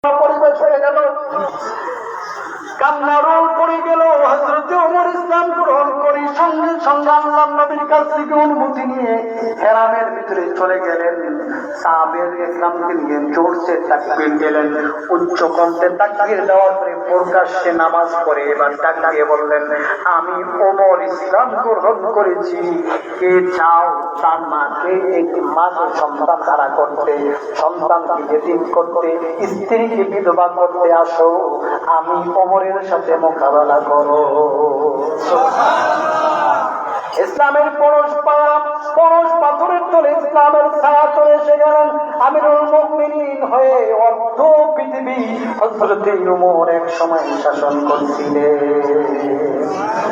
পরিবেশ হয়ে গেল, কান্নারোল পড়ে গেল। হযরত ওমর ইসলাম গ্রহণ করে সঙ্গে সঙ্গে আল্লাহর নবীর কাছ থেকে অনুমতি নিয়ে হেরামের ভিতরে চলে গেলেন। সাহাবায়ে ইকরামকে নিয়ে জোরসে তাকবীর দিলেন, উচ্চ কণ্ঠে তাকবীর দেওয়ার পরে প্রকাশ্যে নামাজ পড়ে এবার ডাক দিয়ে বললেন, আমি ওমর ইসলাম গ্রহণ করেছি, কে চাও তার মাকে একটি মাকে সন্তান হারা করতে, সন্তানকে ইতিম করতে, স্ত্রীকে বিধবা করতে আসো, আমি ওমরের সাথে মোকাবেলা করো। ইসলামের পরশ পাথরের তলে ইসলামের ছায়া চলে এসে গেলেন। আমিরুল মুমিনিন হয়ে অর্ধ পৃথিবী হযরত ওমর এক সময় শাসন করছিলেন।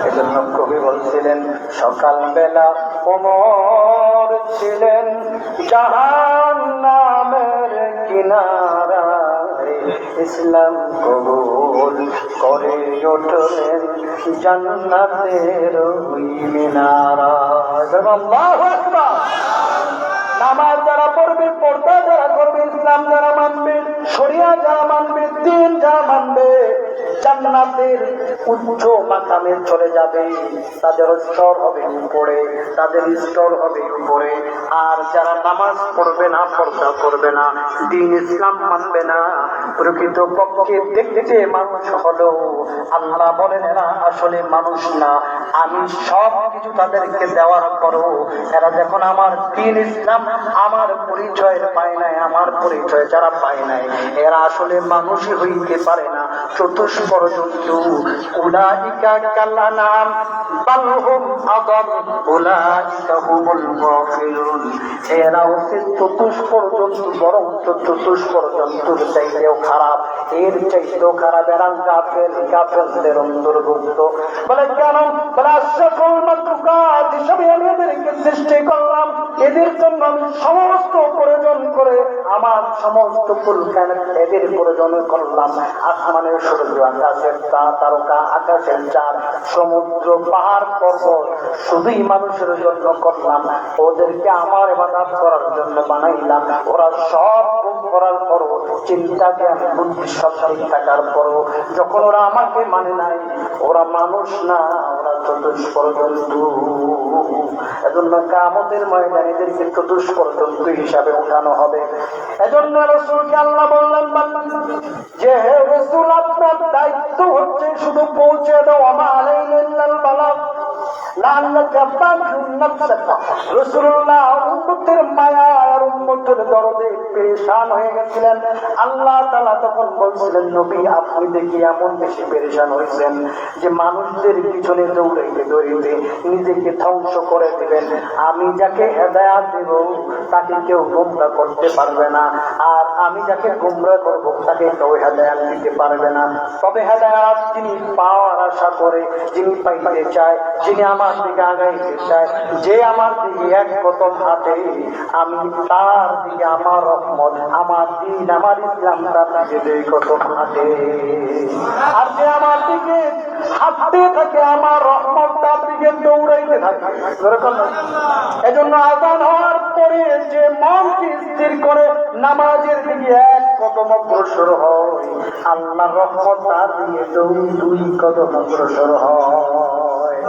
এজন্য কবি বলছিলেন, সকালবেলা ওমর ছিলেন জাহান্নামের কিনারায়, ইসলাম কবুল করে উঠলেন জান্নাতের ওই মিনারায়। আল্লাহু আকবার। নামাজ যারা পড়বে, পর্দা যারা করবে, ইসলাম যারা মানবে, শরিয়া যারা মানবে, দ্বীন যারা মানবে, জান্নাতের উচ্চ মাকামে চলে যাবে। তাদের স্তর হবে উপরে, তাদের স্তর হবে উপরে। আর যারা নামাজ পড়বে না, পর্দা করবে না, দ্বীন ইসলাম মানবে না, প্রকৃত পক্ষে দেখতে মানুষ হলো, আল্লাহ বলেন এরা আসলে মানুষ না। আমি সব কিছু তাদেরকে দেওয়ার পরও এরা যখন আমার দ্বীন ইসলাম আমার পরিচয় পায় নাই, আমার পরিচয় যারা পায় নাই, এরা আসলে মানুষই হইতে পারে না, চতুষ্পর জন্তু। উলাইকা কালানাম বাল হুম আদাল উলাইকা হুমুল গাফিলুন। এরা হচ্ছে চতুষ্পর জন্তু, বরং চতুষ্পর জন্তুর চাইতেও খারাপ, এর চাইতেও খারাপ। এরা কাফেরদের অন্তর্ভুক্ত। বলে কেন? বলে আশরাফুল মাখলুকাত হিসেবে আমি এদেরকে সৃষ্টি করলাম, এদের জন্য আমি সমস্ত প্রয়োজন করে আমার সমস্ত কুলকান এদের প্রয়োজন করলাম। আসমানের সূর্য, আকাশের তারকা, আকাশের চাঁদ, সমুদ্র, পাহাড়, পর্বত শুধুই মানুষের জন্য করলাম। ওদেরকে আমার ইবাদত করার জন্য বানাইলাম। ওরা সব করার পরও, চিন্তা জ্ঞান বুদ্ধি সব ঠিক থাকার পরও যখন ওরা আমাকে মানে নাই, ওরা মানুষ না, ওরা চতুষ্পর জন্তু। এজন্য কিয়ামতের ময়দানে এদেরকে চতুষ্পর জন্তু হিসাবে উঠানো হবে। এজন্য রাসূলকে আল্লাহ বললেন যে, হে রাসূল, আপনার দায়িত্ব হচ্ছে শুধু পৌঁছে দাও, আমা আলাইনা ইল্লাল বালাগ লাআল্লাকা বাখিউন নাফসাকা। রাসূলুল্লাহ উম্মতের মায়া আর উম্মতের দরদে পেরেশান হয়ে গেছিলেন। আল্লাহ তাআলা তখন বলছিলেন, নবী আপনি দেখি এমন বেশি পেরেশান হয়েছেন যে মানুষদের পিছনে দৌড়াইতে দৌড়াইতে নিজেকে ধ্বংস করে দিবেন। আমি যাকে হেদায়েত দেব তাকে কেউ গোমরাহ করতে পারবে না, আর আমি যাকে গোমরাহ করব তাকে কেউ হেদায়েত দিতে পারবে না। তবে হেদায়েত যিনি পাওয়ার আশা করে, যিনি পাইতে চায়, যিনি আমার দিকে আগাইতে চায়, যে আমার দিকে এক কদম হাঁটে, আমি তার দিকে আমার রহমত, আমার দ্বীন, আমার ইসলাম তার দিকে দুই কদম হাঁটে। আর যে আমার দিকে হাঁটতে থাকে, আমার রহমত তার দিকে দৌড়াইতে থাকে। এজন্য আযান হওয়ার পরে যে মনকে স্থির করে নামাজের দিকে এক কদম অগ্রসর হয়, আল্লাহর রহমত তার দিকে দুই কদম অগ্রসর হয়।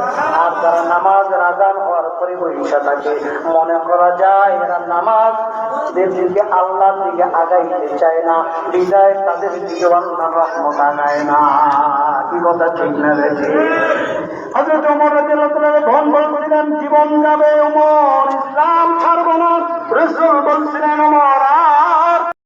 আর যারা নামাজের আযান হওয়ার পরে বসে থাকে, মনে করা যায় এরা নামাজের দিকে, আল্লাহর দিকে আগাইতে চায় না, বিদায় তাদের দিকে আল্লাহর রহমত আগায় না। কি কথা ঠিক না রে? হযরত ওমর রাদিয়াল্লাহু তাআলা ধন বলছিলেন, জীবন যাবে ওমর, ইসলাম